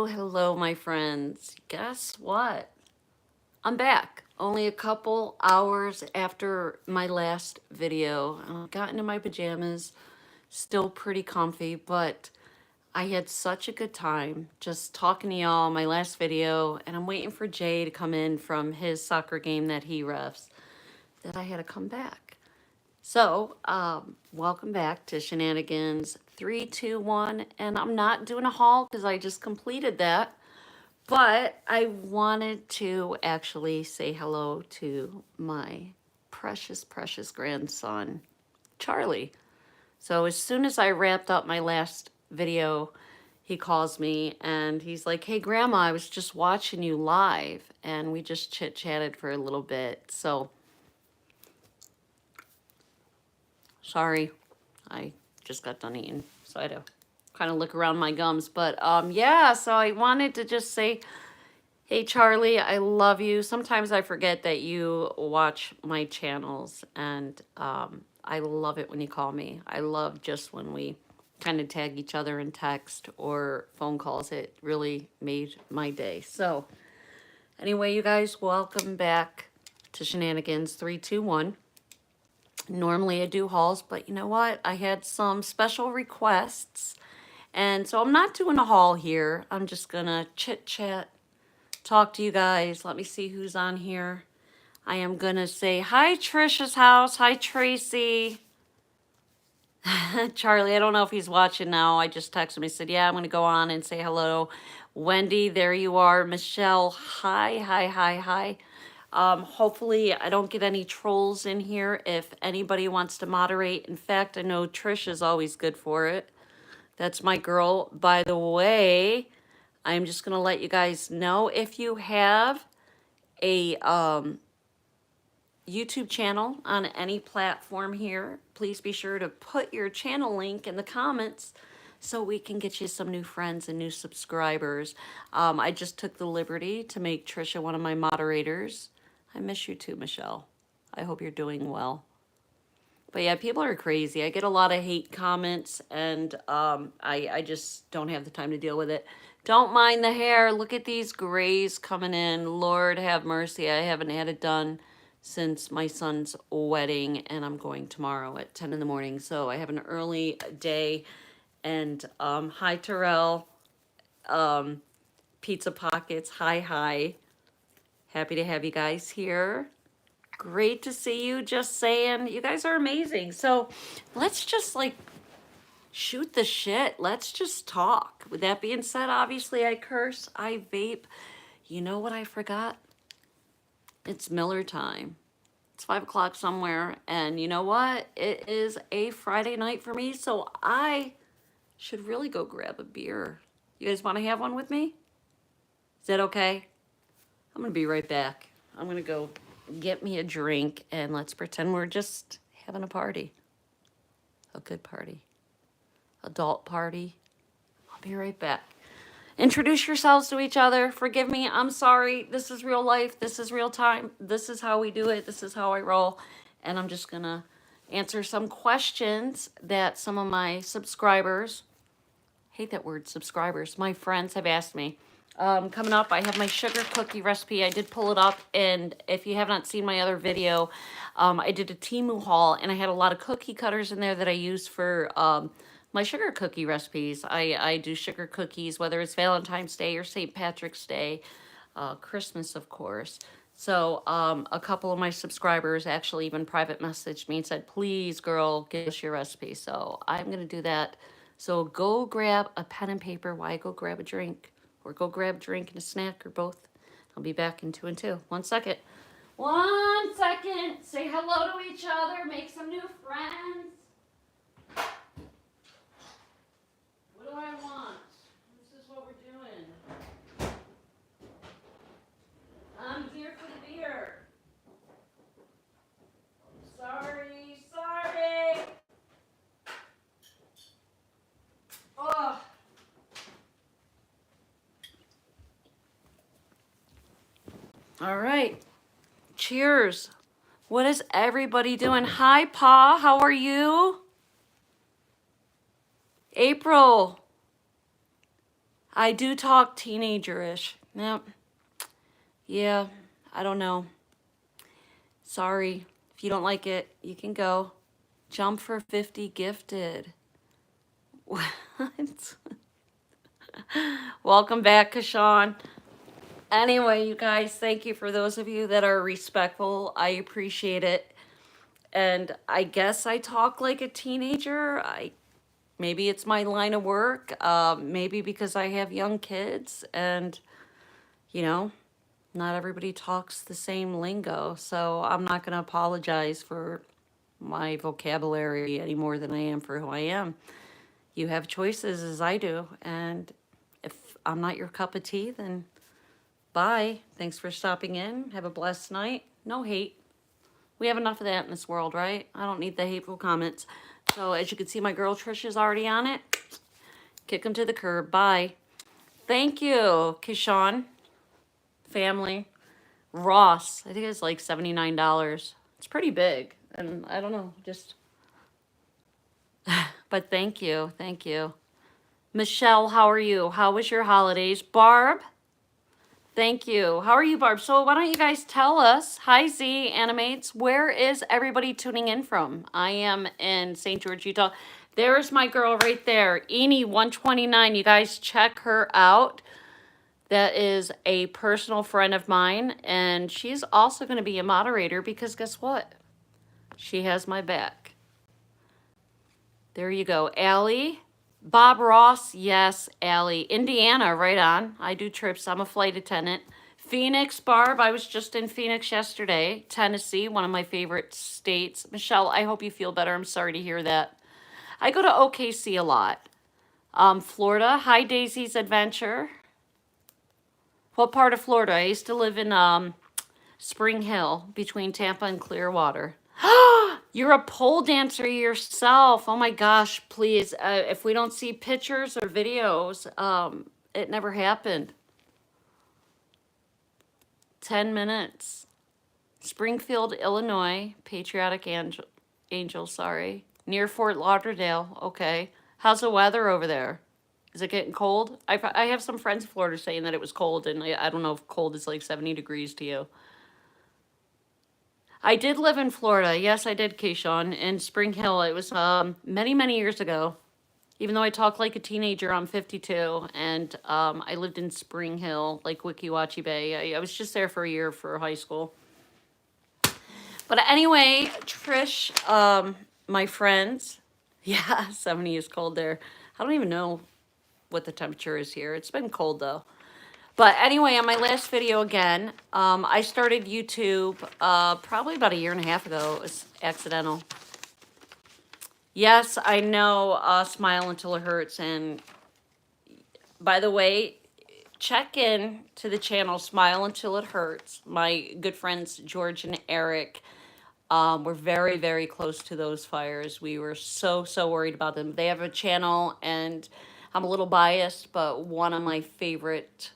Hello, my friends. Guess what? I'm back. Only a couple hours after my last video. I got into my pajamas, still pretty comfy, but I had such a good time just talking to y'all my last video, and I'm waiting for Jay to come in from his soccer game that he refs, that I had to come back. So, welcome back to Shenanigans 321, and I'm not doing a haul because I just completed that. But I wanted to actually say hello to my precious, precious grandson, Charlie. So as soon as I wrapped up my last video, he calls me and he's like, "Hey, Grandma, I was just watching you live." And we just chit-chatted for a little bit. So, sorry, I just got done eating. So I had to kind of look around my gums. But yeah, so I wanted to just say, hey, Charlie, I love you. Sometimes I forget that you watch my channels, and I love it when you call me. I love just when we kind of tag each other in text or phone calls. It really made my day. So anyway, you guys, welcome back to Shenanigans 321. Normally I do hauls, but you know what? I had some special requests, and so I'm not doing a haul here. I'm just gonna chit chat, talk to you guys. Let me see who's on here. I am gonna say hi, Trisha's house. Hi, Tracy. Charlie, I don't know if he's watching now. I just texted him. He said, yeah, I'm gonna go on and say hello. Wendy, there you are. Michelle, hi, hi, hi, hi. Hopefully I don't get any trolls in here if anybody wants to moderate. In fact, I know Trish is always good for it. That's my girl. By the way, I'm just gonna let you guys know, if you have a YouTube channel on any platform here, please be sure to put your channel link in the comments so we can get you some new friends and new subscribers. I just took the liberty to make Trisha one of my moderators. I miss you too, Michelle. I hope you're doing well. But yeah, people are crazy. I get a lot of hate comments, and I just don't have the time to deal with it. Don't mind the hair. Look at these grays coming in. Lord have mercy. I haven't had it done since my son's wedding, and I'm going tomorrow at 10 in the morning. So I have an early day. And hi, Terrell. Pizza Pockets. Hi, hi. Happy to have you guys here. Great to see you. Just saying, you guys are amazing. So let's just like shoot the shit. Let's just talk. With that being said, obviously I curse, I vape. You know what I forgot? It's Miller time. It's 5 o'clock somewhere. And you know what? It is a Friday night for me. So I should really go grab a beer. You guys want to have one with me? Is that okay? I'm going to be right back. I'm going to go get me a drink, and let's pretend we're just having a party. A good party. Adult party. I'll be right back. Introduce yourselves to each other. Forgive me. I'm sorry. This is real life. This is real time. This is how we do it. This is how I roll. And I'm just going to answer some questions that some of my subscribers, hate that word, subscribers, my friends have asked me. Coming up, I have my sugar cookie recipe. I did pull it up, and if you have not seen my other video, I did a Temu haul, and I had a lot of cookie cutters in there that I use for my sugar cookie recipes. I do sugar cookies, whether it's Valentine's Day or St. Patrick's Day, Christmas, of course. So a couple of my subscribers actually even private messaged me and said, please, girl, give us your recipe. So I'm going to do that. So go grab a pen and paper. Why go grab a drink? Or go grab a drink and a snack, or both. I'll be back in 2 and 2. 1 second. 1 second. Say hello to each other. Make some new friends. What do I want? This is what we're doing. I'm here for the beer. Sorry. Oh. All right. Cheers. What is everybody doing? Hi, Pa. How are you? April. I do talk teenager-ish. Yep. Yeah, I don't know. Sorry. If you don't like it, you can go. Jump for 50 gifted. What? Welcome back, Kashawn. Anyway, you guys, thank you for those of you that are respectful. I appreciate it. And I guess I talk like a teenager. Maybe it's my line of work. Maybe because I have young kids and, you know, not everybody talks the same lingo. So I'm not going to apologize for my vocabulary any more than I am for who I am. You have choices as I do. And if I'm not your cup of tea, then bye. Thanks for stopping in. Have a blessed night. No hate. We have enough of that in this world, right? I don't need the hateful comments. So as you can see, my girl Trish is already on it. Kick them to the curb. Bye. Thank you, Kishan. Family. Ross. I think it's like $79. It's pretty big. And I don't know, just... But thank you. Thank you. Michelle, how are you? How was your holidays? Barb? Thank you. How are you, Barb? So why don't you guys tell us, hi Z Animates, where is everybody tuning in from? I am in St. George, Utah. There's my girl right there, Eni129. You guys check her out. That is a personal friend of mine, and she's also going to be a moderator because guess what? She has my back. There you go. Allie. Bob Ross, yes, Allie. Indiana, right on. I do trips. I'm a flight attendant. Phoenix, Barb. I was just in Phoenix yesterday. Tennessee, one of my favorite states. Michelle, I hope you feel better. I'm sorry to hear that. I go to OKC a lot. Florida. Hi, Daisy's Adventure. What part of Florida? I used to live in Spring Hill between Tampa and Clearwater. You're a pole dancer yourself. Oh my gosh, please. If we don't see pictures or videos, it never happened. 10 minutes. Springfield, Illinois. Patriotic Angel, sorry. Near Fort Lauderdale. Okay. How's the weather over there? Is it getting cold? I have some friends in Florida saying that it was cold, and I don't know if cold is like 70 degrees to you. I did live in Florida. Yes, I did, Keyshawn, in Spring Hill. It was many, many years ago. Even though I talk like a teenager, I'm 52, and I lived in Spring Hill, like Weeki Wachee Bay. I was just there for a year for high school. But anyway, Trish, my friends, yeah, 70 is cold there. I don't even know what the temperature is here. It's been cold, though. But anyway, on my last video again, I started YouTube probably about a year and a half ago. It was accidental. Yes, I know, Smile Until It Hurts. And by the way, check in to the channel Smile Until It Hurts. My good friends George and Eric were very, very close to those fires. We were so, so worried about them. They have a channel, and I'm a little biased, but one of my favorite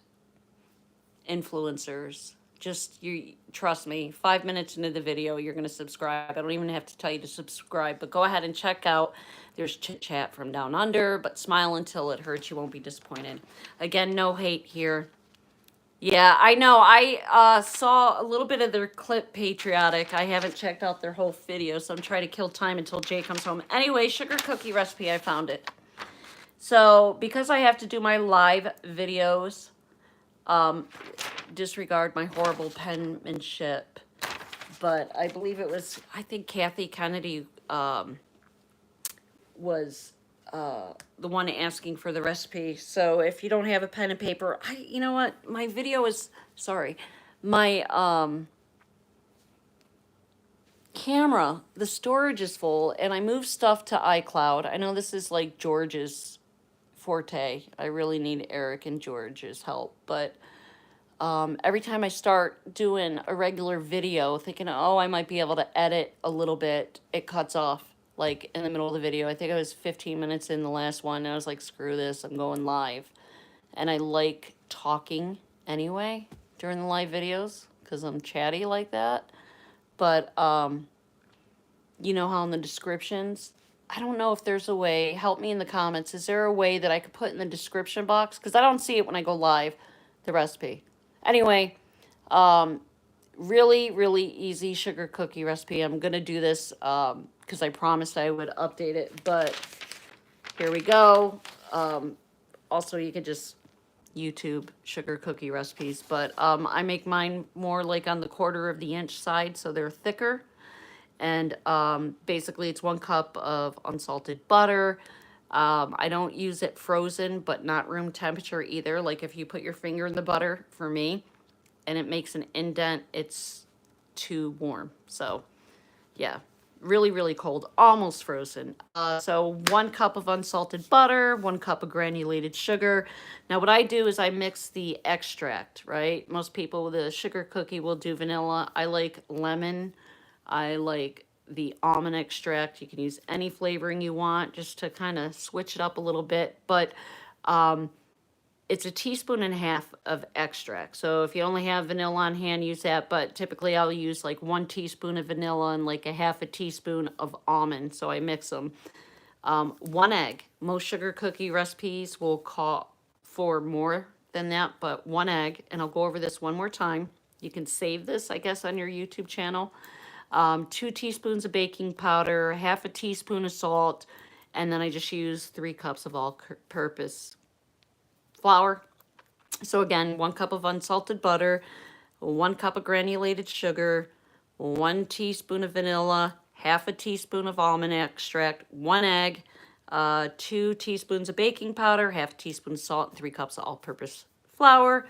influencers. Just, you trust me, 5 minutes into the video you're going to subscribe. I don't even have to tell you to subscribe, but go ahead and check out. There's Chit Chat from Down Under, but Smile Until It Hurts. You won't be disappointed. Again, no hate here. Yeah, I know. I saw a little bit of their clip, Patriotic. I haven't checked out their whole video, so I'm trying to kill time until Jay comes home. Anyway, sugar cookie recipe, I found it. So because I have to do my live videos, disregard my horrible penmanship, but I believe it was, I think Kathy Kennedy was the one asking for the recipe. So if you don't have a pen and paper, you know what, my video is, sorry, my camera, the storage is full, and I moved stuff to iCloud. I know this is like George's forte. I really need Eric and George's help, but every time I start doing a regular video thinking, oh, I might be able to edit a little bit, it cuts off like in the middle of the video. I think I was 15 minutes in the last one, and I was like, screw this, I'm going live. And I like talking anyway during the live videos because I'm chatty like that. But you know how in the descriptions I don't know if there's a way, help me in the comments. Is there a way that I could put in the description box? Because I don't see it when I go live, the recipe. Anyway, um, really, really easy sugar cookie recipe. I'm going to do this because I promised I would update it. But here we go. Also, you can just YouTube sugar cookie recipes. But I make mine more like on the 1/4 of the inch side, so they're thicker. And basically it's 1 cup of unsalted butter. I don't use it frozen, but not room temperature either. Like if you put your finger in the butter, for me, and it makes an indent, it's too warm. So yeah, really, really cold, almost frozen. So 1 cup of unsalted butter, 1 cup of granulated sugar. Now what I do is I mix the extract, right? Most people with a sugar cookie will do vanilla. I like lemon. I like the almond extract. You can use any flavoring you want just to kind of switch it up a little bit. But it's a teaspoon and a half of extract. So if you only have vanilla on hand, use that. But typically I'll use like 1 teaspoon of vanilla and like a half a teaspoon of almond. So I mix them. 1 egg. Most sugar cookie recipes will call for more than that, but 1 egg. And I'll go over this one more time. You can save this, I guess, on your YouTube channel. 2 teaspoons of baking powder, half a teaspoon of salt, and then I just use 3 cups of all-purpose flour. So again, 1 cup of unsalted butter, 1 cup of granulated sugar, 1 teaspoon of vanilla, half a teaspoon of almond extract, 1 egg, 2 teaspoons of baking powder, half a teaspoon of salt, and 3 cups of all-purpose flour.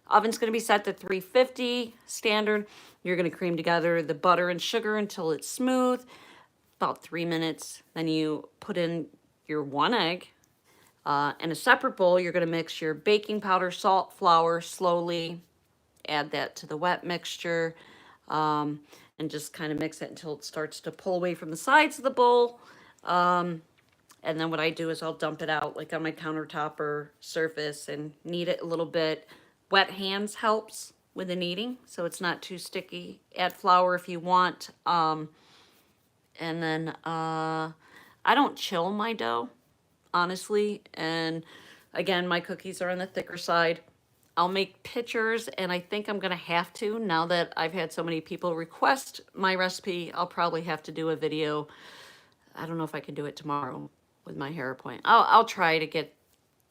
Oven's going to be set to 350 standard. You're going to cream together the butter and sugar until it's smooth, about 3 minutes. Then you put in your 1 egg. In a separate bowl, you're going to mix your baking powder, salt, flour slowly. Add that to the wet mixture and just kind of mix it until it starts to pull away from the sides of the bowl. And then what I do is I'll dump it out like on my countertop or surface and knead it a little bit. Wet hands helps with the kneading, so it's not too sticky. Add flour if you want. And then I don't chill my dough, honestly. And again, my cookies are on the thicker side. I'll make pictures, and I think I'm going to have to, now that I've had so many people request my recipe, I'll probably have to do a video. I don't know if I can do it tomorrow with my hair appointment. I'll try to get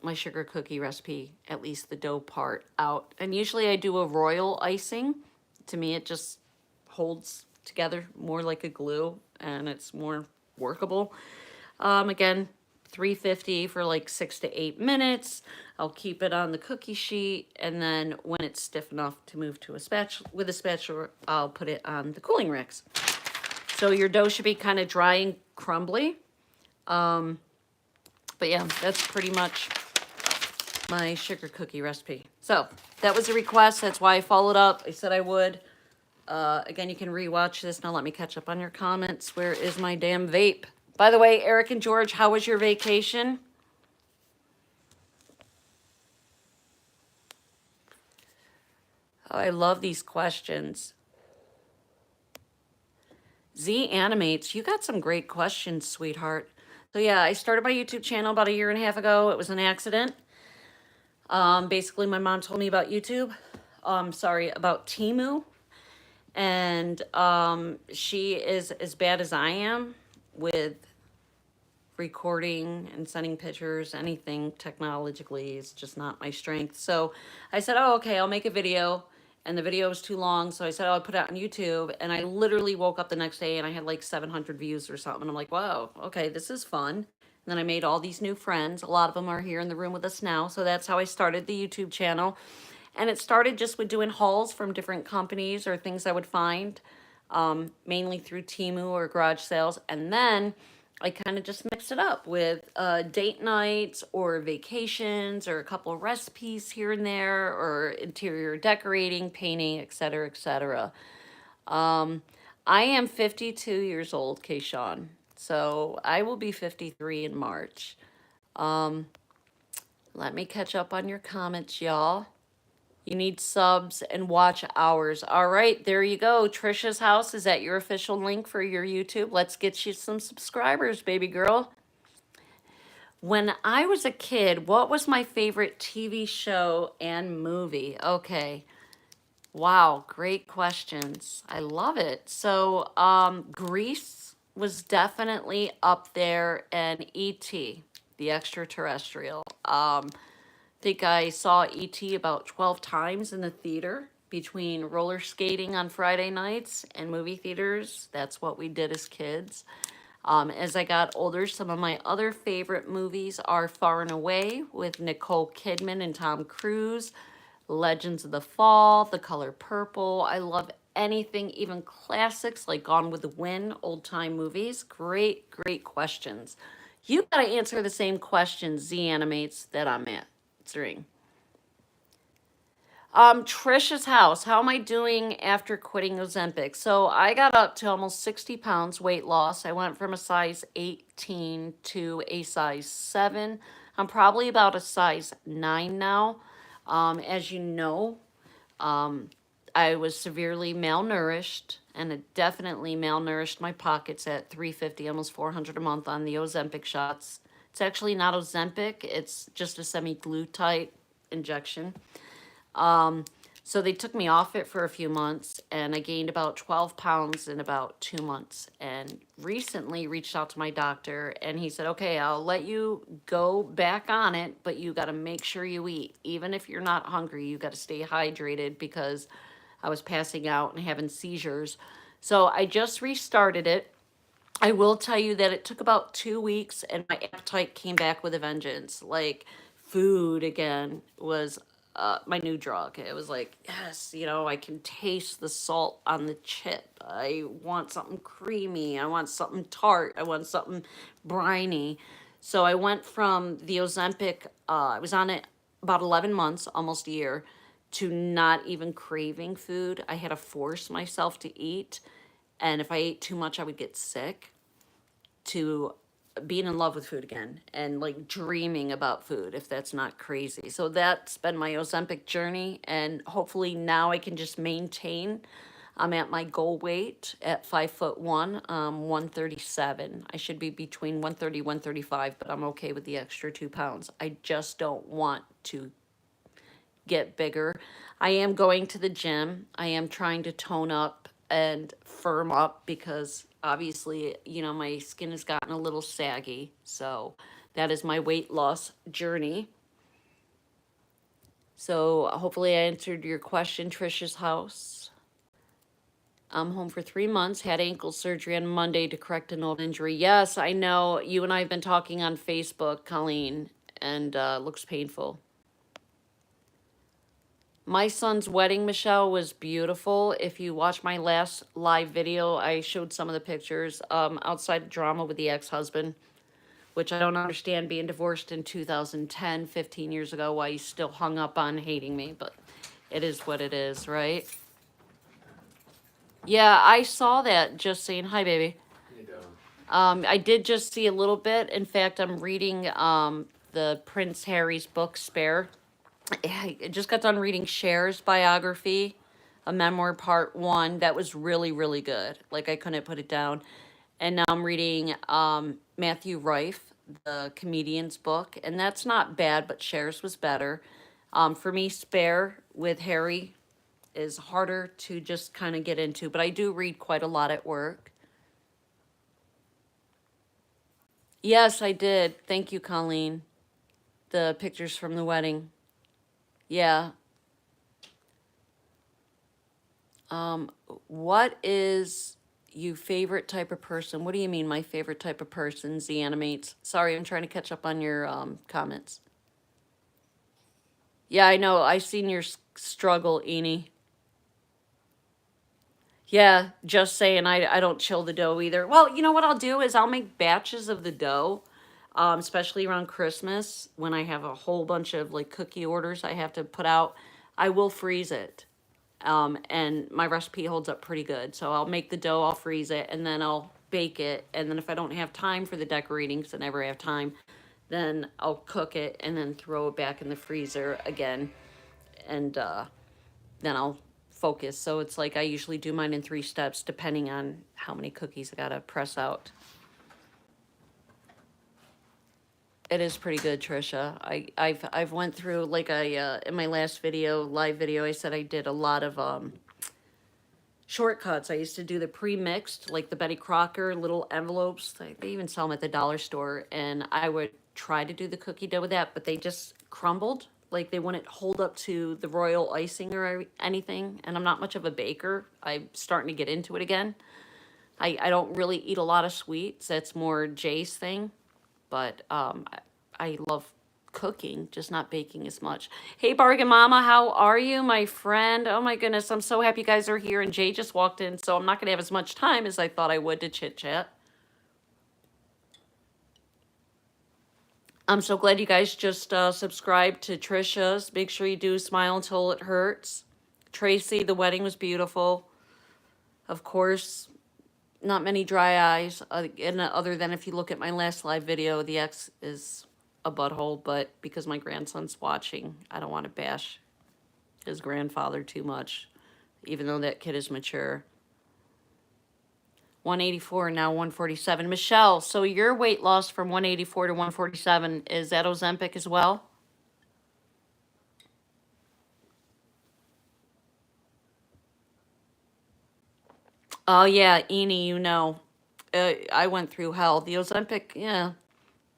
my sugar cookie recipe, at least the dough part, out. And usually I do a royal icing. To me, it just holds together more like a glue, and it's more workable. Again, 350 for like 6 to 8 minutes. I'll keep it on the cookie sheet, and then when it's stiff enough to move to a spatula, with a spatula, I'll put it on the cooling racks. So your dough should be kind of dry and crumbly. But yeah, that's pretty much my sugar cookie recipe. So that was a request. That's why I followed up. I said I would. Again, you can rewatch this. Now let me catch up on your comments. Where is my damn vape? By the way, Eric and George, how was your vacation? Oh, I love these questions. Z Animates, you got some great questions, sweetheart. So yeah, I started my YouTube channel about 1.5 years ago. It was an accident. Basically, my mom told me about YouTube. About Temu. And she is as bad as I am with recording and sending pictures. Anything technologically is just not my strength. So I said, oh, okay, I'll make a video. And the video was too long, so I said, oh, I'll put it out on YouTube. And I literally woke up the next day and I had like 700 views or something. And I'm like, wow, okay, this is fun. And then I made all these new friends. A lot of them are here in the room with us now. So that's how I started the YouTube channel. And it started just with doing hauls from different companies or things I would find, mainly through Temu or garage sales. And then I kind of just mix it up with date nights or vacations or a couple of recipes here and there or interior decorating, painting, etc., etc. I am 52 years old, Kayshawn. So I will be 53 in March. Let me catch up on your comments, y'all. You need subs and watch hours. All right, there you go. Trisha's house is at your official link for your YouTube. Let's get you some subscribers, baby girl. When I was a kid, what was my favorite TV show and movie? Okay. Wow, great questions. I love it. So, Grease was definitely up there, and E.T., the extraterrestrial. Think I saw E.T. about 12 times in the theater between roller skating on Friday nights and movie theaters. That's what we did as kids. As I got older, some of my other favorite movies are Far and Away with Nicole Kidman and Tom Cruise, Legends of the Fall, The Color Purple. I love anything, even classics like Gone with the Wind, old time movies. Great, great questions. You got to answer the same questions, Z Animates, that I'm answering. Trisha's house. How am I doing after quitting Ozempic? So I got up to almost 60 pounds weight loss. I went from a size 18 to a size 7. I'm probably about a size 9 now. As you know, I was severely malnourished, and it definitely malnourished my pockets at 350, almost 400 a month on the Ozempic shots. It's actually not Ozempic, it's just a semi-glutide injection. So they took me off it for a few months, and I gained about 12 pounds in about 2 months. And recently reached out to my doctor, and he said, okay, I'll let you go back on it, but you got to make sure you eat. Even if you're not hungry, you got to stay hydrated, because I was passing out and having seizures. So I just restarted it. I will tell you that it took about 2 weeks, and my appetite came back with a vengeance. Like, food again was my new drug. It was like, yes, I can taste the salt on the chip. I want something creamy. I want something tart. I want something briny. So I went from the Ozempic, I was on it about 11 months, almost a year, to not even craving food. I had to force myself to eat. And if I ate too much, I would get sick, to being in love with food again and like dreaming about food, if that's not crazy. So that's been my Ozempic journey. And hopefully now I can just maintain. I'm at my goal weight at 5'1", 137. I should be between 130, 135, but I'm okay with the extra 2 pounds. I just don't want to get bigger. I am going to the gym. I am trying to tone up and firm up, because obviously, my skin has gotten a little saggy. So that is my weight loss journey. So hopefully I answered your question, Trisha's house. I'm home for 3 months, had ankle surgery on Monday to correct an old injury. Yes, I know. You and I have been talking on Facebook, Colleen, and looks painful. My son's wedding, Michelle, was beautiful. If you watch my last live video, I showed some of the pictures outside of drama with the ex-husband, which I don't understand, being divorced in 2010, 15 years ago, why he's still hung up on hating me, but it is what it is, right? Yeah, I saw that, just saying hi, baby. I did just see a little bit. In fact, I'm reading the Prince Harry's book, Spare. I just got done reading Cher's biography, a memoir part 1. That was really, really good. Like, I couldn't put it down. And now I'm reading Matthew Rife, the comedian's book, and that's not bad, but Cher's was better. For me, Spare with Harry is harder to just kind of get into, but I do read quite a lot at work. Yes, I did. Thank you, Colleen. The pictures from the wedding. Yeah. What is you favorite type of person? What do you mean, my favorite type of person? Z Animates. Sorry, I'm trying to catch up on your comments. Yeah, I know. I seen your struggle, Eni. Yeah, just saying. I don't chill the dough either. Well, you know what I'll do is I'll make batches of the dough, especially around Christmas when I have a whole bunch of like cookie orders I have to put out. I will freeze it. And my recipe holds up pretty good. So I'll make the dough, I'll freeze it, and then I'll bake it. And then if I don't have time for the decorating, because I never have time, then I'll cook it and then throw it back in the freezer again. And then I'll focus. So it's like I usually do mine in 3 steps depending on how many cookies I gotta press out. It is pretty good, Trisha. I've went through, like, in my last video, live video, I said I did a lot of shortcuts. I used to do the pre-mixed, like the Betty Crocker little envelopes. They even sell them at the dollar store, and I would try to do the cookie dough with that, but they just crumbled. Like they wouldn't hold up to the royal icing or anything. And I'm not much of a baker. I'm starting to get into it again. I don't really eat a lot of sweets. That's more Jay's thing. But I love cooking, just not baking as much. Hey, Bargain Mama, how are you, my friend? Oh my goodness, I'm so happy you guys are here. And Jay just walked in, so I'm not going to have as much time as I thought I would to chit chat. I'm so glad you guys just subscribed to Trisha's. Make sure you do Smile Until It Hurts. Tracy, the wedding was beautiful. Of course, not many dry eyes, and other than if you look at my last live video, the ex is a butthole, but because my grandson's watching, I don't want to bash his grandfather too much, even though that kid is mature. 184, now 147. Michelle, so your weight loss from 184 to 147, is that Ozempic as well? Oh yeah, Eni, you know, I went through hell. The Ozempic, yeah.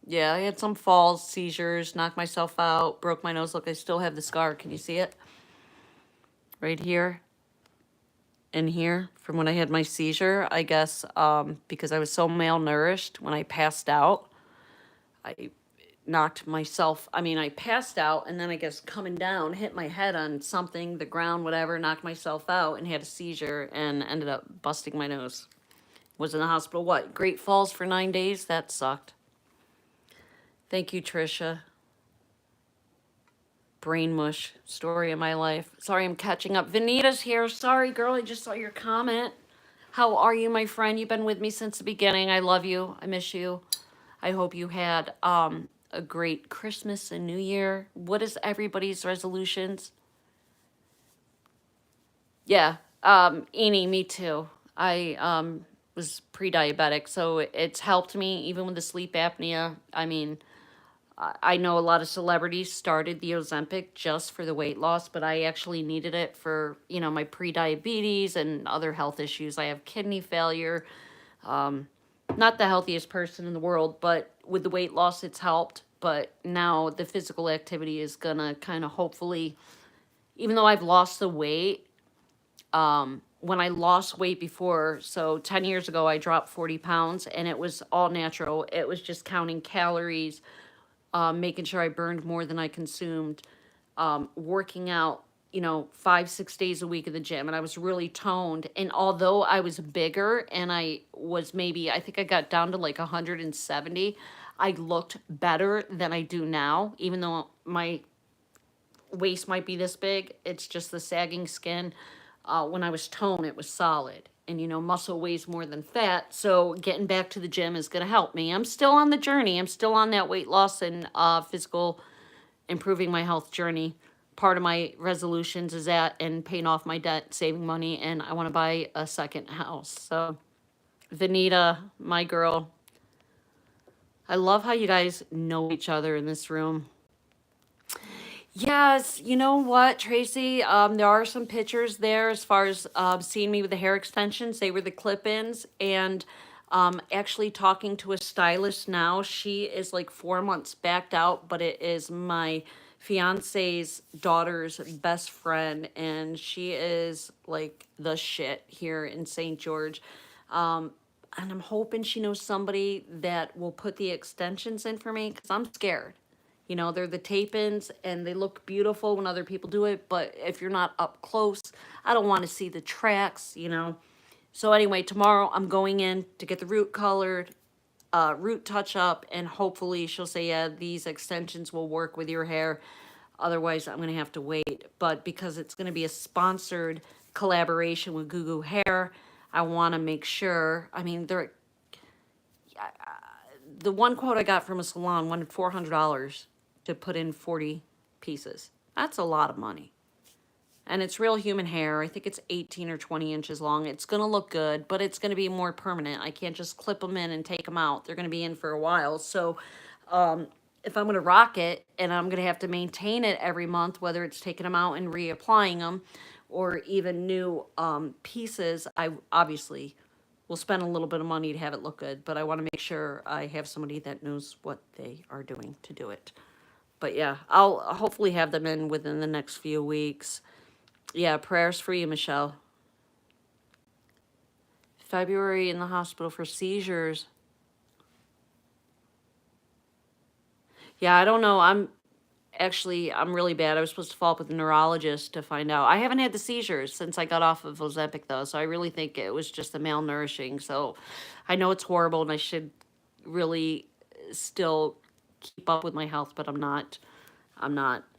Yeah, I had some falls, seizures, knocked myself out, broke my nose. Look, I still have the scar. Can you see it? Right here and here from when I had my seizure. I guess because I was so malnourished when I passed out, I knocked myself. I mean, I passed out and then I guess coming down, hit my head on something, the ground, whatever, knocked myself out and had a seizure and ended up busting my nose. Was in the hospital, what, Great Falls for 9 days? That sucked. Thank you, Trisha. Brain mush, story of my life. Sorry, I'm catching up. Vanita's here. Sorry, girl, I just saw your comment. How are you, my friend? You've been with me since the beginning. I love you. I miss you. I hope you had a great Christmas and New Year. What is everybody's resolutions? Yeah, Eni, me too. I was pre-diabetic, so it's helped me even with the sleep apnea. I mean, I know a lot of celebrities started the Ozempic just for the weight loss, but I actually needed it for, you know, my pre-diabetes and other health issues. I have kidney failure. Not the healthiest person in the world, but with the weight loss, it's helped. But now the physical activity is gonna kind of hopefully, even though I've lost the weight, when I lost weight before, so 10 years ago, I dropped 40 pounds and it was all natural. It was just counting calories, making sure I burned more than I consumed, working out, you know, 5, 6 days a week in the gym. And I was really toned. And although I was bigger and I was maybe, I think I got down to like 170, I looked better than I do now, even though my waist might be this big. It's just the sagging skin. When I was toned, it was solid. And you know, muscle weighs more than fat. So getting back to the gym is going to help me. I'm still on the journey. I'm still on that weight loss and physical improving my health journey. Part of my resolutions is that and paying off my debt, saving money, and I want to buy a second house. So, Vanita, my girl, I love how you guys know each other in this room. Yes, you know what, Tracy? There are some pictures there as far as seeing me with the hair extensions. They were the clip-ins, and actually talking to a stylist now. She is like 4 months backed out, but it is my fiance's daughter's best friend, and she is like the shit here in St. George. And I'm hoping she knows somebody that will put the extensions in for me because I'm scared. You know, they're the tape-ins and they look beautiful when other people do it, but if you're not up close, I don't want to see the tracks, you know. So anyway, tomorrow I'm going in to get the root colored, root touch up, and hopefully she'll say, yeah, these extensions will work with your hair. Otherwise, I'm going to have to wait. But because it's going to be a sponsored collaboration with Goo Goo Hair, I want to make sure, I mean, the one quote I got from a salon wanted $400 to put in 40 pieces. That's a lot of money. And it's real human hair. I think it's 18 or 20 inches long. It's going to look good, but it's going to be more permanent. I can't just clip them in and take them out. They're going to be in for a while. So if I'm going to rock it and I'm going to have to maintain it every month, whether it's taking them out and reapplying them or even new pieces, I obviously will spend a little bit of money to have it look good. But I want to make sure I have somebody that knows what they are doing to do it. But yeah, I'll hopefully have them in within the next few weeks. Yeah, prayers for you, Michelle. February in the hospital for seizures. Yeah, I don't know. I'm really bad. I was supposed to follow up with a neurologist to find out. I haven't had the seizures since I got off of Ozempic though, so I really think it was just the malnourishing. So I know it's horrible and I should really still keep up with my health, but I'm not.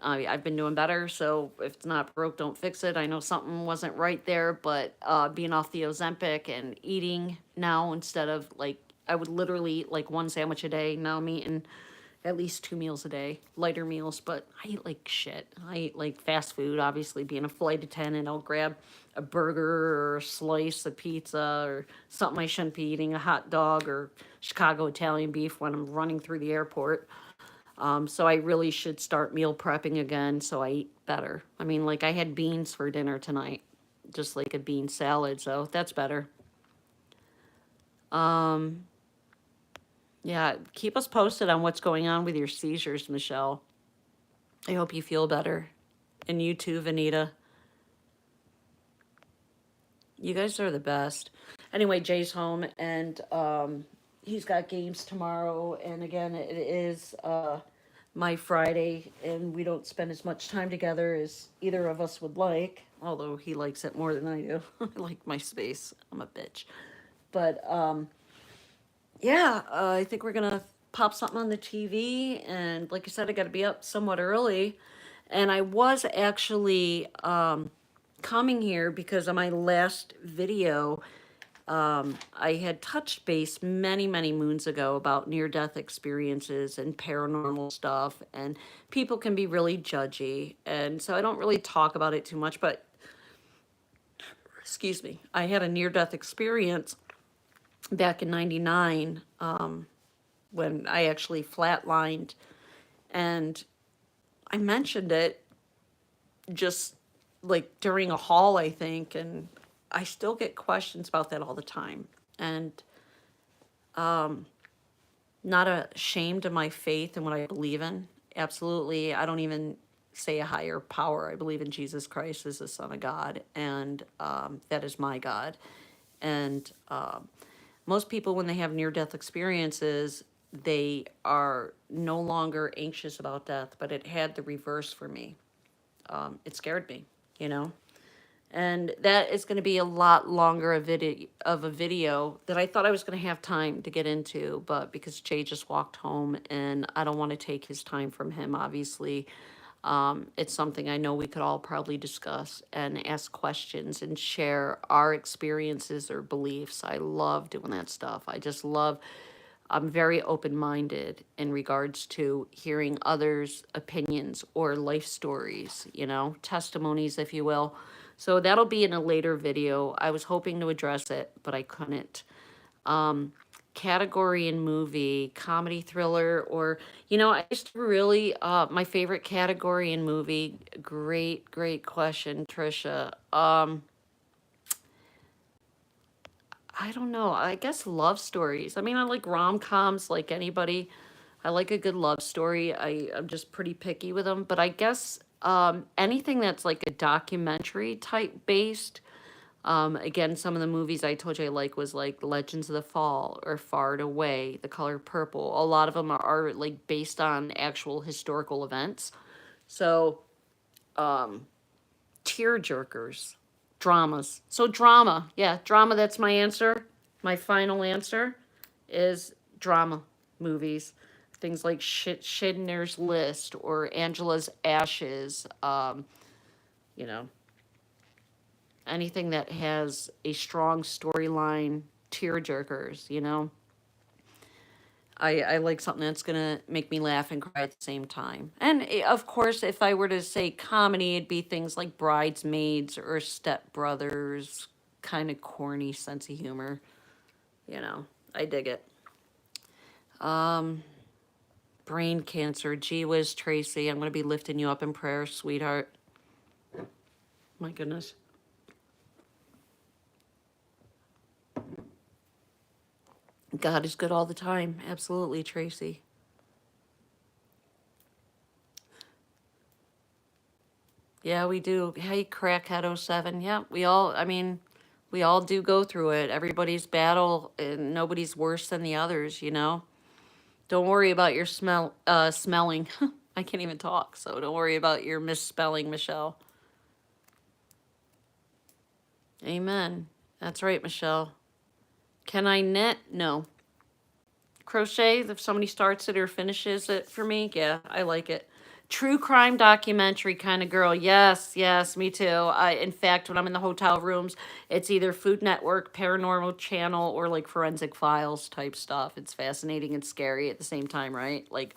I've been doing better, so if it's not broke, don't fix it. I know something wasn't right there, but being off the Ozempic and eating now instead of like, I would literally eat like one sandwich a day. Now I'm eating at least 2 meals a day, lighter meals, but I eat like shit. I eat like fast food, obviously being a flight attendant. I'll grab a burger or a slice of pizza or something I shouldn't be eating, a hot dog or Chicago Italian beef when I'm running through the airport. So I really should start meal prepping again so I eat better. I mean, like I had beans for dinner tonight, just like a bean salad, so that's better. Yeah, keep us posted on what's going on with your seizures, Michelle. I hope you feel better. And you too, Vanita. You guys are the best. Anyway, Jay's home and he's got games tomorrow. And again, it is my Friday, and we don't spend as much time together as either of us would like, although he likes it more than I do. I like my space. I'm a bitch. But yeah, I think we're going to pop something on the TV. And like I said, I got to be up somewhat early. And I was actually coming here because on my last video, I had touched base many, many moons ago about near death experiences and paranormal stuff, and people can be really judgy. And so I don't really talk about it too much, but excuse me, I had a near death experience back in '99 when I actually flatlined, and I mentioned it just like during a haul, I think, and I still get questions about that all the time. And not ashamed of my faith and what I believe in. Absolutely. I don't even say a higher power. I believe in Jesus Christ as the Son of God, and that is my God. And most people, when they have near death experiences, they are no longer anxious about death, but it had the reverse for me. It scared me, you know? And that is going to be a lot longer of a video that I thought I was going to have time to get into, but because Jay just walked home and I don't want to take his time from him, obviously, it's something I know we could all probably discuss and ask questions and share our experiences or beliefs. I love doing that stuff. I'm very open-minded in regards to hearing others' opinions or life stories, testimonies, if you will. So that'll be in a later video. I was hoping to address it, but I couldn't. Category in movie, comedy, thriller, or, I used to really, my favorite category in movie, great question, Trisha. I don't know. I guess love stories. I mean, I like rom-coms like anybody. I like a good love story. I'm just pretty picky with them. But I guess anything that's like a documentary type based. Again, some of the movies I told you I like was like Legends of the Fall or Far and Away, The Color Purple. A lot of them are like based on actual historical events. So tear jerkers, dramas. So drama, yeah, drama. That's my answer. My final answer is drama movies. Things like Schindler's List or Angela's Ashes. You know, anything that has a strong storyline, tear jerkers. I like something that's gonna make me laugh and cry at the same time. And of course, if I were to say comedy, it'd be things like Bridesmaids or Step Brothers, kind of corny sense of humor. You know, I dig it. Um, Brain cancer. Gee whiz, Tracy. I'm gonna be lifting you up in prayer, sweetheart. My goodness. God is good all the time. Absolutely, Tracy. Yeah, we do. Hey, Crackhead 07. Yeah, I mean, we all do go through it. Everybody's battle, and nobody's worse than the others, you know? Don't worry about your smelling. I can't even talk, so don't worry about your misspelling, Michelle. Amen. That's right, Michelle. Can I knit? No. Crochet, if somebody starts it or finishes it for me, yeah, I like it. True crime documentary kind of girl. Yes, yes, me too. In fact, when I'm in the hotel rooms, it's either Food Network, Paranormal Channel, or like Forensic Files type stuff. It's fascinating and scary at the same time, right? Like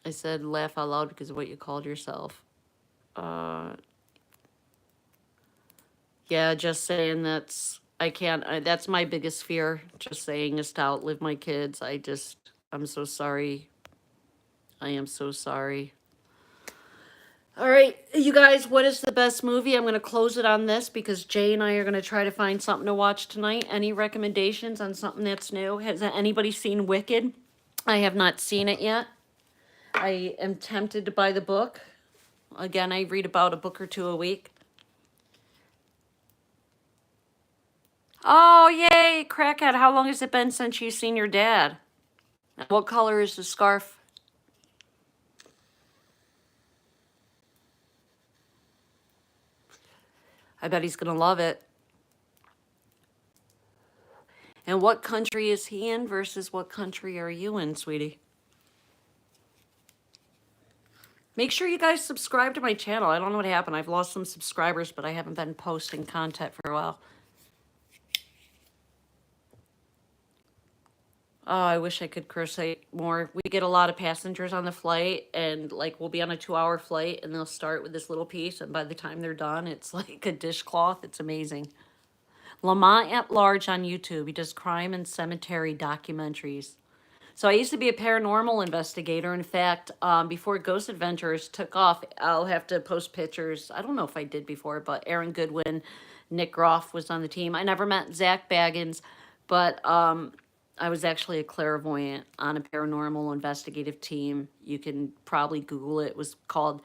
I said, laugh out loud because of what you called yourself. Uh, yeah, just saying I can't, that's my biggest fear. Just saying is to outlive my kids. I'm so sorry. I am so sorry. All right, you guys, what is the best movie? I'm going to close it on this because Jay and I are going to try to find something to watch tonight. Any recommendations on something that's new? Has anybody seen Wicked? I have not seen it yet. I am tempted to buy the book. Again, I read about a book or two a week. Oh, yay, crackhead. How long has it been since you've seen your dad? What color is the scarf? I bet he's going to love it. And what country is he in versus what country are you in, sweetie? Make sure you guys subscribe to my channel. I don't know what happened. I've lost some subscribers, but I haven't been posting content for a while. Oh, I wish I could crochet more. We get a lot of passengers on the flight, and like we'll be on a 2-hour flight, and they'll start with this little piece, and by the time they're done, it's like a dishcloth. It's amazing. Lamont at Large on YouTube. He does crime and cemetery documentaries. So I used to be a paranormal investigator. In fact, before Ghost Adventures took off, I'll have to post pictures. I don't know if I did before, but Aaron Goodwin, Nick Groff was on the team. I never met Zach Baggins, but I was actually a clairvoyant on a paranormal investigative team. You can probably Google it. It was called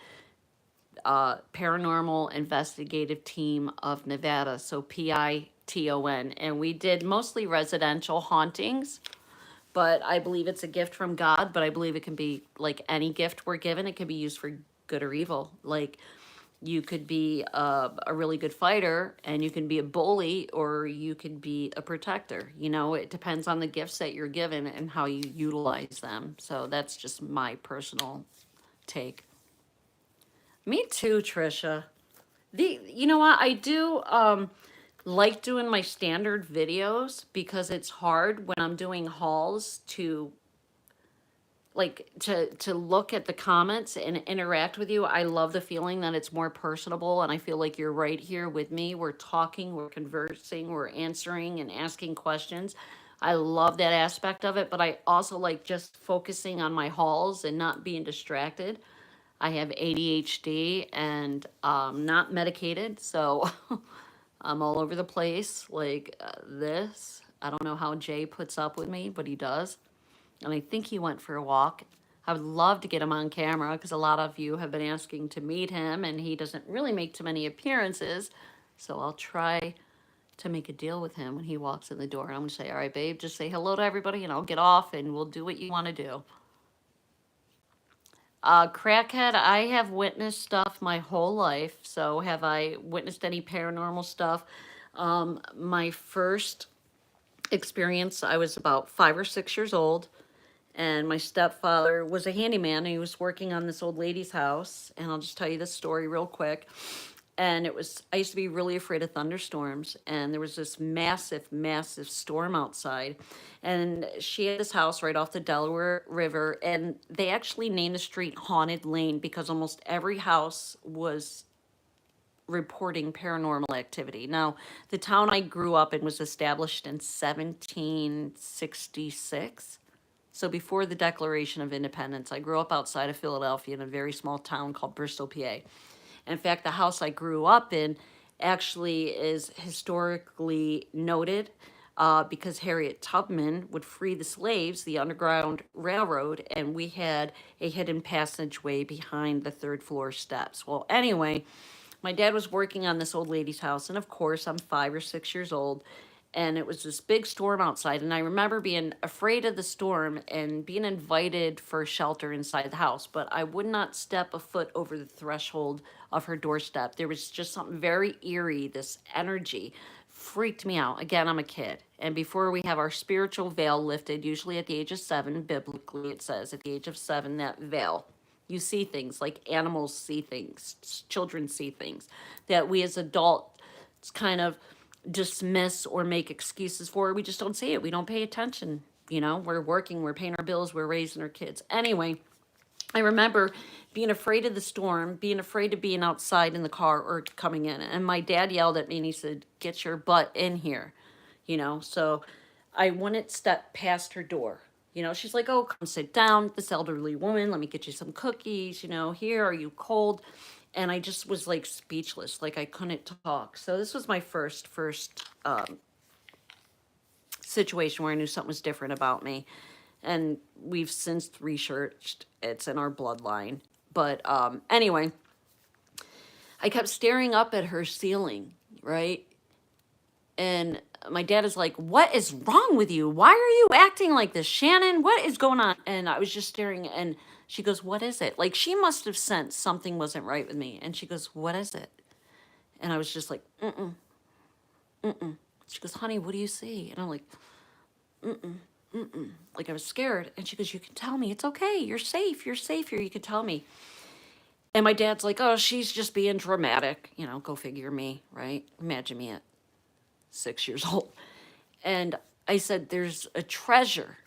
Paranormal Investigative Team of Nevada, so PITON. And we did mostly residential hauntings, but I believe it's a gift from God, but I believe it can be like any gift we're given. It can be used for good or evil. Like you could be a really good fighter and you can be a bully or you could be a protector. You know, it depends on the gifts that you're given and how you utilize them. So that's just my personal take. Me too, Trisha. You know what? I do like doing my standard videos because it's hard when I'm doing hauls to to look at the comments and interact with you. I love the feeling that it's more personable and I feel like you're right here with me. We're talking, we're conversing, we're answering and asking questions. I love that aspect of it, but I also like just focusing on my hauls and not being distracted. I have ADHD and not medicated, so I'm all over the place like this. I don't know how Jay puts up with me, but he does. And I think he went for a walk. I would love to get him on camera because a lot of you have been asking to meet him and he doesn't really make too many appearances. So I'll try to make a deal with him when he walks in the door. And I'm going to say, all right, babe, just say hello to everybody and I'll get off and we'll do what you want to do. Crackhead, I have witnessed stuff my whole life. So have I witnessed any paranormal stuff? My first experience, I was about 5 or 6 years old. And my stepfather was a handyman and he was working on this old lady's house. And I'll just tell you this story real quick. And I used to be really afraid of thunderstorms. And there was this massive, massive storm outside. And she had this house right off the Delaware River. And they actually named the street Haunted Lane because almost every house was reporting paranormal activity. Now, the town I grew up in was established in 1766. So before the Declaration of Independence, I grew up outside of Philadelphia in a very small town called Bristol, PA. In fact, the house I grew up in actually is historically noted because Harriet Tubman would free the slaves, the Underground Railroad, and we had a hidden passageway behind the third floor steps. Well, anyway, my dad was working on this old lady's house, and of course, I'm 5 or 6 years old, and it was this big storm outside. And I remember being afraid of the storm and being invited for shelter inside the house, but I would not step a foot over the threshold of her doorstep. There was just something very eerie, this energy freaked me out. Again, I'm a kid. And before we have our spiritual veil lifted, usually at the age of 7, biblically it says at the age of 7, that veil. You see things like animals see things, children see things that we as adults kind of dismiss or make excuses for. We just don't see it. We don't pay attention. We're working, we're paying our bills, we're raising our kids. Anyway, I remember being afraid of the storm, being afraid of being outside in the car or coming in. And my dad yelled at me and he said, "Get your butt in here." So I wouldn't step past her door. She's like, "Oh, come sit down, this elderly woman. Let me get you some cookies. Here, are you cold?" And I just was like speechless, like I couldn't talk. So this was my first situation where I knew something was different about me. And we've since researched it's in our bloodline. But anyway, I kept staring up at her ceiling, right? And my dad is like, "What is wrong with you? Why are you acting like this, Shannon? What is going on?" And I was just staring, and she goes, "What is it?" Like she must have sensed something wasn't right with me. And she goes, "What is it?" And I was just like, "Mm-mm, mm-mm." She goes, "Honey, what do you see?" And I'm like, like I was scared. And she goes, "You can tell me. It's okay. You're safe. You're safe here. You can tell me." And my dad's like, "Oh, she's just being dramatic." Go figure me, right? Imagine me at 6 years old. And I said, "There's a treasure."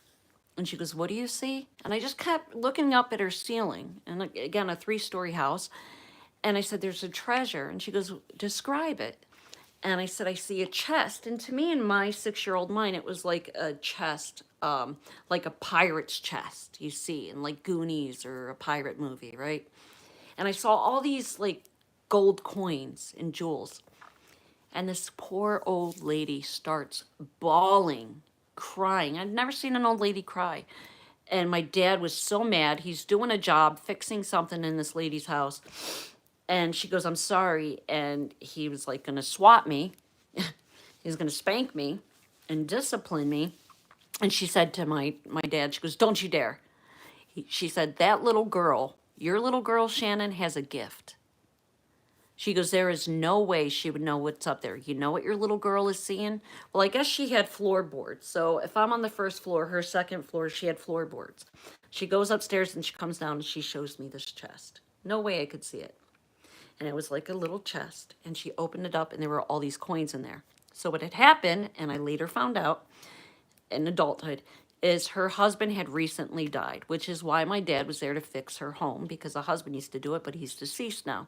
And she goes, "What do you see?" And I just kept looking up at her ceiling. And again, a 3-story house. And I said, "There's a treasure." And she goes, "Describe it." And I said, "I see a chest." And to me, in my 6-year-old mind, it was like a chest, like a pirate's chest you see in like Goonies or a pirate movie, right? And I saw all these like gold coins and jewels. And this poor old lady starts bawling, crying. I'd never seen an old lady cry. And my dad was so mad. He's doing a job, fixing something in this lady's house. And she goes, "I'm sorry." And he was like going to swat me. He's going to spank me and discipline me. And she said to my dad, she goes, "Don't you dare." She said, "That little girl, your little girl, Shannon, has a gift." She goes, "There is no way she would know what's up there. You know what your little girl is seeing?" Well, I guess she had floorboards. So if I'm on the first floor, her second floor, she had floorboards. She goes upstairs and she comes down and she shows me this chest. No way I could see it. And it was like a little chest. And she opened it up and there were all these coins in there. So what had happened, and I later found out in adulthood, is her husband had recently died, which is why my dad was there to fix her home, because the husband used to do it, but he's deceased now.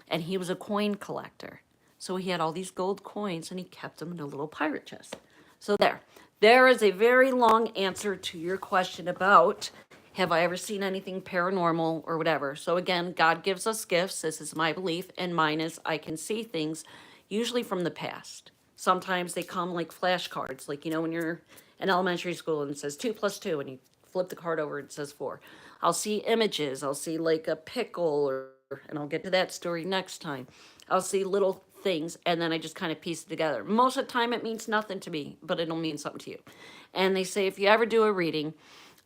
And he was a coin collector. So he had all these gold coins and he kept them in a little pirate chest. So there is a very long answer to your question about have I ever seen anything paranormal or whatever. So again, God gives us gifts. This is my belief, and mine is I can see things usually from the past. Sometimes they come like flashcards, like when you're in elementary school and it says 2 plus 2 and you flip the card over and it says 4. I'll see images. I'll see like a pickle, and I'll get to that story next time. I'll see little things and then I just kind of piece it together. Most of the time it means nothing to me, but it'll mean something to you. And they say if you ever do a reading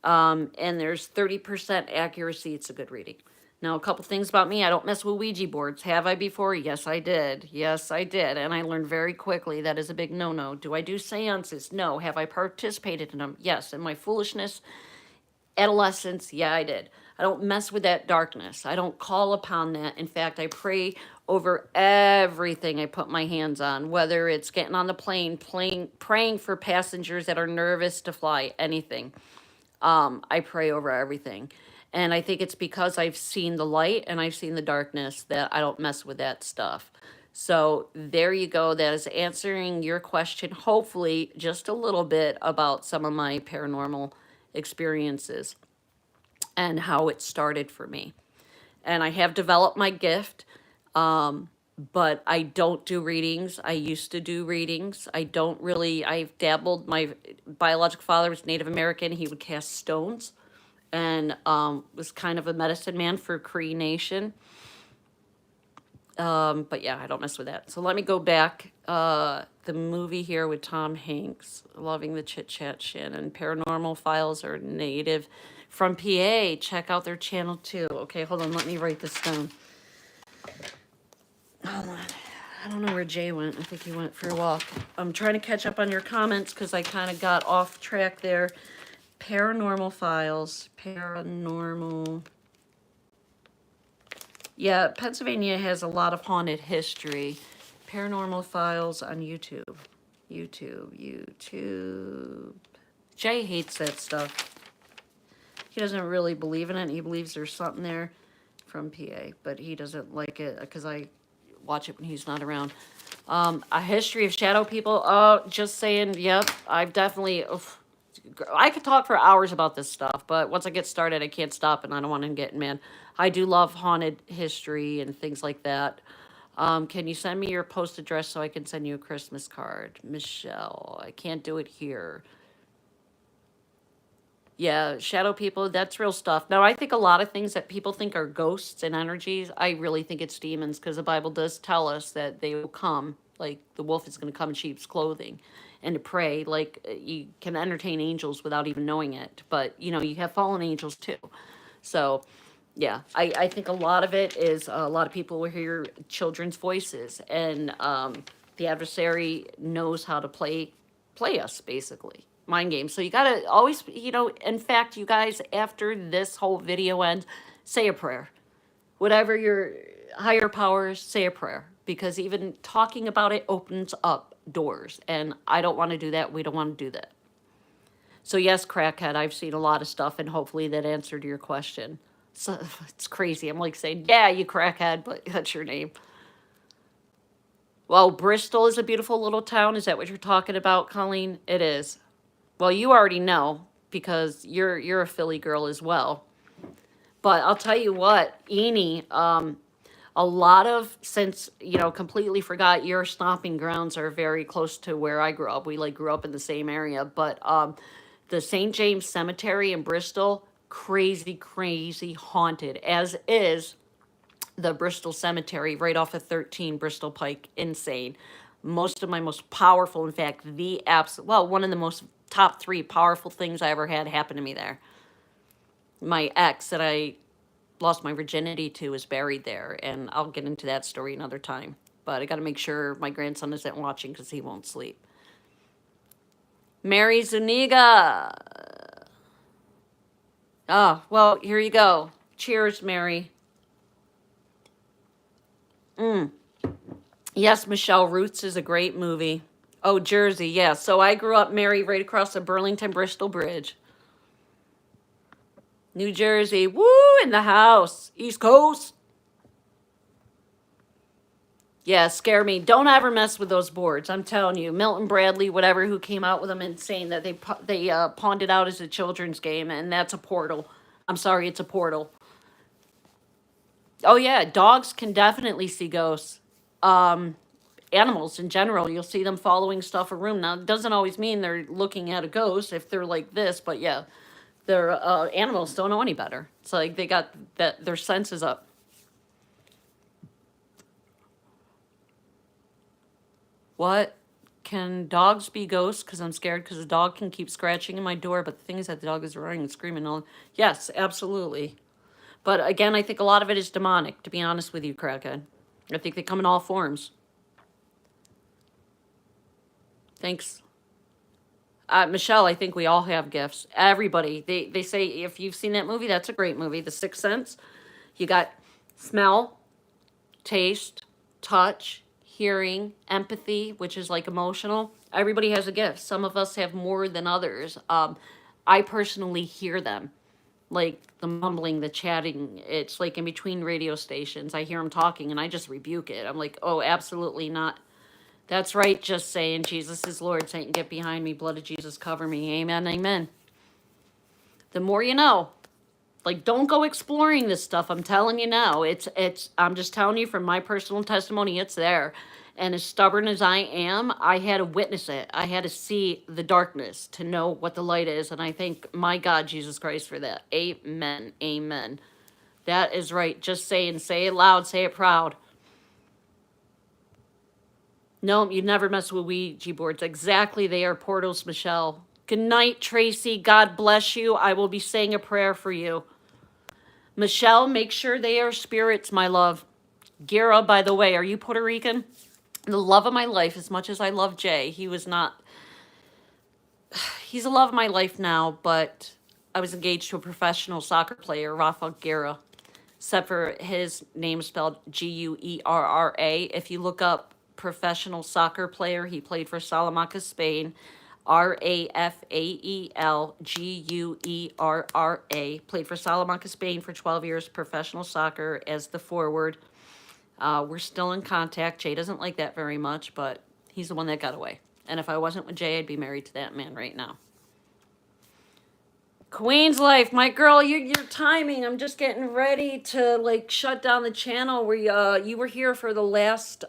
and there's 30% accuracy, it's a good reading. Now, a couple things about me. I don't mess with Ouija boards. Have I before? Yes, I did. Yes, I did. And I learned very quickly that is a big no-no. Do I do seances? No. Have I participated in them? Yes. In my foolishness, adolescence, yeah, I did. I don't mess with that darkness. I don't call upon that. In fact, I pray over everything I put my hands on, whether it's getting on the plane, praying for passengers that are nervous to fly, anything. I pray over everything. And I think it's because I've seen the light and I've seen the darkness that I don't mess with that stuff. So there you go. That is answering your question, hopefully, just a little bit about some of my paranormal experiences and how it started for me. And I have developed my gift, but I don't do readings. I used to do readings. I don't really, I've dabbled. My biological father was Native American. He would cast stones and was kind of a medicine man for Cree Nation. But yeah, I don't mess with that. So let me go back. The movie here with Tom Hanks, Loving the Chit Chat Shannon. Paranormal Files are native from PA. Check out their channel too. Okay, hold on. Let me write this down. Hold on. I don't know where Jay went. I think he went for a walk. I'm trying to catch up on your comments because I kind of got off track there. Paranormal Files. Paranormal. Yeah, Pennsylvania has a lot of haunted history. Paranormal Files on YouTube. YouTube. Jay hates that stuff. He doesn't really believe in it. He believes there's something there from PA, but he doesn't like it because I watch it when he's not around. A history of shadow people. Oh, just saying, yep. I've definitely... Oof. I could talk for hours about this stuff, but once I get started, I can't stop, and I don't want him getting mad. I do love haunted history and things like that. Can you send me your post address so I can send you a Christmas card? Michelle, I can't do it here. Yeah, shadow people, that's real stuff. Now, I think a lot of things that people think are ghosts and energies, I really think it's demons because the Bible does tell us that they will come, like the wolf is going to come in sheep's clothing and to prey. Like you can entertain angels without even knowing it, but you know, you have fallen angels too. So, yeah, I think a lot of it is a lot of people will hear children's voices and the adversary knows how to play us basically mind games. So you gotta always, you know, in fact, you guys, after this whole video ends, say a prayer. Whatever your higher powers, say a prayer. Because even talking about it opens up doors. And I don't want to do that. We don't want to do that. So yes, crackhead, I've seen a lot of stuff and hopefully that answered your question. So it's crazy. I'm like saying, yeah, you crackhead, but that's your name. Well, Bristol is a beautiful little town. Is that what you're talking about, Colleen? It is. Well, you already know because you're a Philly girl as well. But I'll tell you what, Eni, a lot of, since, you know, completely forgot your stomping grounds are very close to where I grew up. We like grew up in the same area, but the St. James Cemetery in Bristol, crazy haunted, as is the Bristol Cemetery right off of 13 Bristol Pike. Insane. Most of my most powerful, in fact, one of the most top 3 powerful things I ever had happen to me there. My ex that I lost my virginity to is buried there, and I'll get into that story another time. But I got to make sure my grandson isn't watching because he won't sleep. Mary Zuniga. Oh, well, here you go. Cheers, Mary. Yes, Michelle, Roots is a great movie. Oh, Jersey, yeah. So I grew up, Mary, right across the Burlington-Bristol Bridge. New Jersey, woo, in the house. East Coast. Yeah, scare me. Don't ever mess with those boards. I'm telling you, Milton Bradley, whatever, who came out with them, insane that they pawned it out as a children's game, and that's a portal. I'm sorry, it's a portal. Oh yeah, dogs can definitely see ghosts. Animals in general, you'll see them following stuff around. Now, it doesn't always mean they're looking at a ghost if they're like this, but yeah, their animals don't know any better. It's like they got their senses up. What? Can dogs be ghosts? Because I'm scared because the dog can keep scratching in my door, but the thing is that the dog is running and screaming. Yes, absolutely. But again, I think a lot of it is demonic, to be honest with you, crackhead. I think they come in all forms. Thanks. Michelle, I think we all have gifts. Everybody. They say if you've seen that movie, that's a great movie, The Sixth Sense. You got smell, taste, touch, hearing, empathy, which is like emotional. Everybody has a gift. Some of us have more than others. I personally hear them, like the mumbling, the chatting. It's like in between radio stations. I hear them talking and I just rebuke it. I'm like, oh, absolutely not. That's right, just saying, Jesus is Lord. Satan, get behind me. Blood of Jesus, cover me. Amen, amen. The more you know. Like, don't go exploring this stuff. I'm telling you now. I'm just telling you from my personal testimony, it's there. And as stubborn as I am, I had to witness it. I had to see the darkness to know what the light is. And I thank my God, Jesus Christ, for that. Amen. Amen. That is right. Just saying, say it loud, say it proud. No, you never mess with Ouija boards. Exactly, they are portals, Michelle. Good night, Tracy. God bless you. I will be saying a prayer for you. Michelle, make sure they are spirits, my love. Gira, by the way, are you Puerto Rican? The love of my life, as much as I love Jay, he was not, he's the love of my life now, but I was engaged to a professional soccer player, Rafa Guerra, except for his name spelled Guerra. If you look up professional soccer player, he played for Salamanca, Spain. Rafaelguerra, played for Salamanca, Spain for 12 years, professional soccer as the forward. We're still in contact. Jay doesn't like that very much, but he's the one that got away. And if I wasn't with Jay, I'd be married to that man right now. Queen's Life, my girl, your timing. I'm just getting ready to like shut down the channel where you were here for the last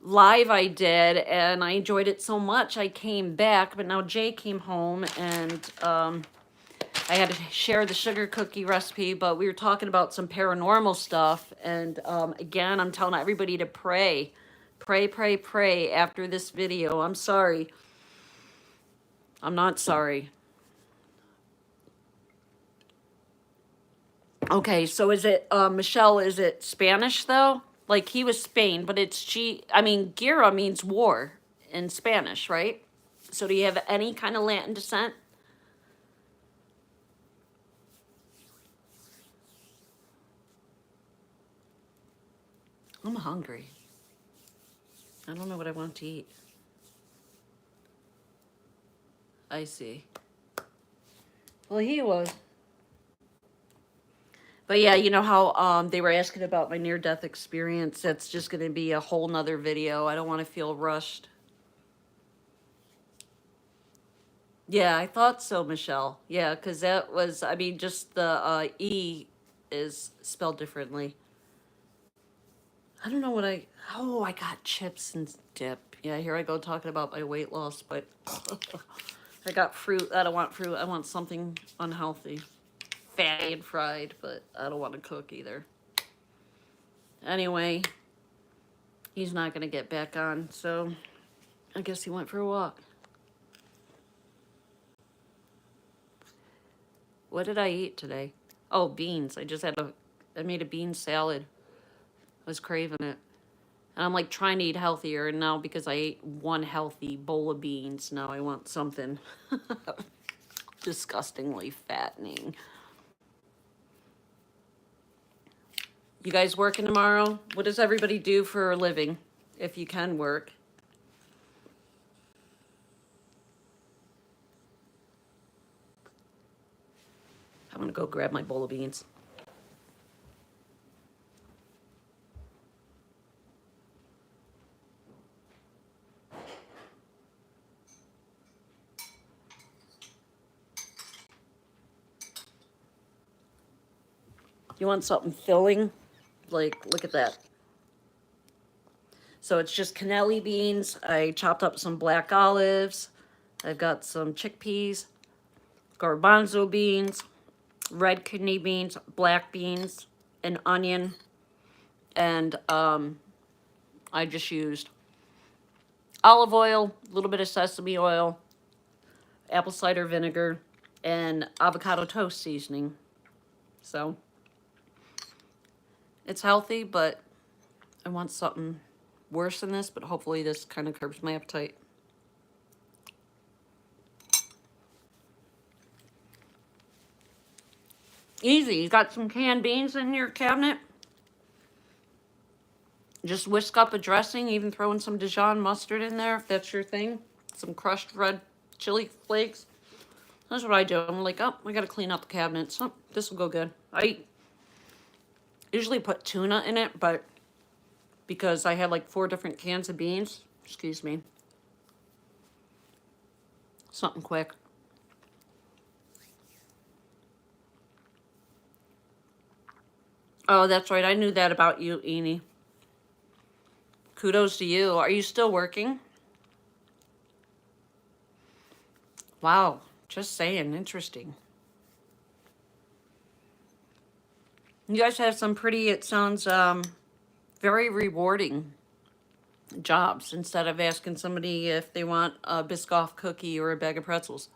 live I did, and I enjoyed it so much I came back, but now Jay came home and I had to share the sugar cookie recipe, but we were talking about some paranormal stuff, and again, I'm telling everybody to pray. Pray, pray, pray after this video. I'm sorry. I'm not sorry. Okay, so is it, Michelle, is it Spanish though? Like he was Spain, but it's Guerra means war in Spanish, right? So do you have any kind of Latin descent? I'm hungry. I don't know what I want to eat. I see. Well, he was. But yeah, you know how they were asking about my near-death experience. That's just going to be a whole nother video. I don't want to feel rushed. Yeah, I thought so, Michelle. Yeah, because that was, just the E is spelled differently. I don't know what oh, I got chips and dip. Yeah, here I go talking about my weight loss, but I got fruit. I don't want fruit. I want something unhealthy. Fatty and fried, but I don't want to cook either. Anyway, he's not going to get back on, so I guess he went for a walk. What did I eat today? Oh, beans. I made a bean salad. I was craving it. And I'm like trying to eat healthier, and now because I ate one healthy bowl of beans, now I want something disgustingly fattening. You guys working tomorrow? What does everybody do for a living, if you can work? I'm gonna go grab my bowl of beans. You want something filling? Like, look at that. So it's just cannelli beans. I chopped up some black olives. I've got some chickpeas, garbanzo beans, red kidney beans, black beans, an onion, and I just used olive oil, a little bit of sesame oil, apple cider vinegar, and avocado toast seasoning. So it's healthy, but I want something worse than this, but hopefully this kind of curbs my appetite. Easy. You got some canned beans in your cabinet. Just whisk up a dressing, even throwing some Dijon mustard in there if that's your thing. Some crushed red chili flakes. That's what I do. I'm like, oh, I gotta clean out the cabinet. So this will go good. I usually put tuna in it, but because I had like 4 different cans of beans, excuse me, something quick. Oh, that's right. I knew that about you, Eni. Kudos to you. Are you still working? Wow. Just saying. Interesting. You guys have some pretty, it sounds very rewarding jobs instead of asking somebody if they want a Biscoff cookie or a bag of pretzels.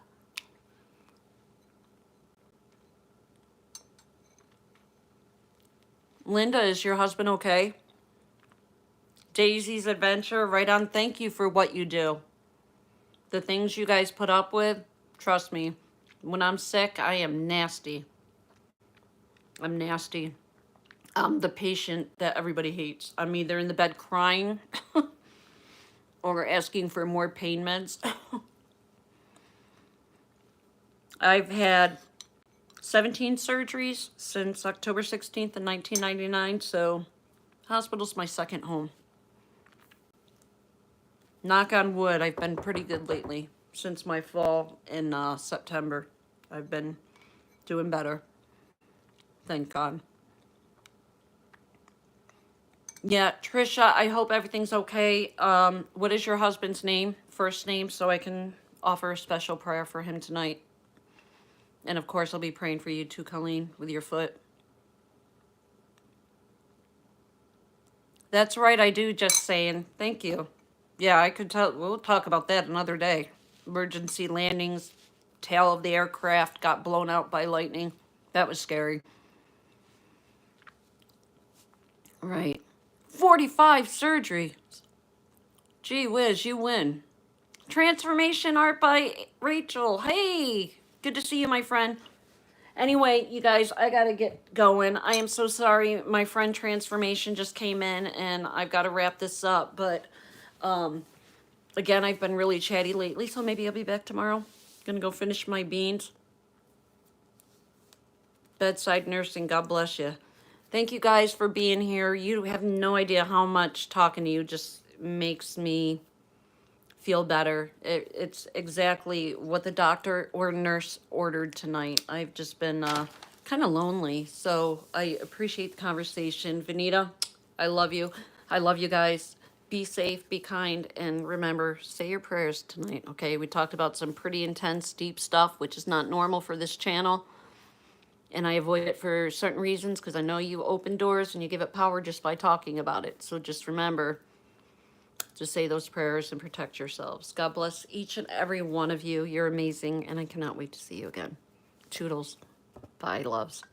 Linda, is your husband okay? Daisy's Adventure, right on. Thank you for what you do. The things you guys put up with, trust me, when I'm sick, I am nasty. I'm nasty. I'm the patient that everybody hates. I'm either in the bed crying or asking for more pain meds. I've had 17 surgeries since October 16th of 1999, so hospital's my second home. Knock on wood, I've been pretty good lately. Since my fall in September, I've been doing better. Thank God. Yeah, Trisha, I hope everything's okay. What is your husband's name, first name, so I can offer a special prayer for him tonight? And of course, I'll be praying for you too, Colleen, with your foot. That's right, I do, just saying. Thank you. Yeah, I could tell. We'll talk about that another day. Emergency landings, tail of the aircraft got blown out by lightning. That was scary. Right. 45 surgeries. Gee whiz, you win. Transformation art by Rachel. Hey, good to see you, my friend. Anyway, you guys, I gotta get going. I am so sorry. My friend Transformation just came in and I've got to wrap this up. But again, I've been really chatty lately, so maybe I'll be back tomorrow. Gonna go finish my beans. Bedside nursing, God bless you. Thank you guys for being here. You have no idea how much talking to you just makes me feel better. It's exactly what the doctor or nurse ordered tonight. I've just been kind of lonely, so I appreciate the conversation. Vanita, I love you. I love you guys. Be safe, be kind, and remember, say your prayers tonight, okay? We talked about some pretty intense, deep stuff, which is not normal for this channel. And I avoid it for certain reasons because I know you open doors and you give it power just by talking about it. So just remember to say those prayers and protect yourselves. God bless each and every one of you. You're amazing, and I cannot wait to see you again. Toodles. Bye, loves.